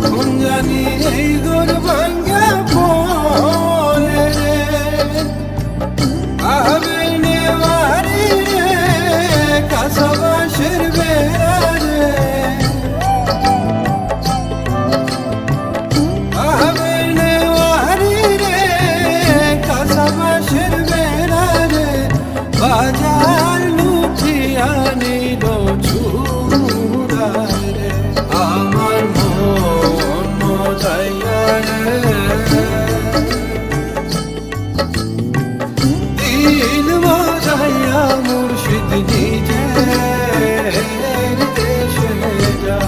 কখন জানি এই ঘর ভাঙ্গা পড়ে রে আবে নেওয়ারি রে কাছাবাসের বেড়া রে আবে নেওয়ারি রে কাছাবাসের বেড়া রে বাজার লুঠিয়া নিল চুরায় রে আমার মন মজাইয়া রে দিল মজাইয়া মুর্শিদ নিজের দেশে যা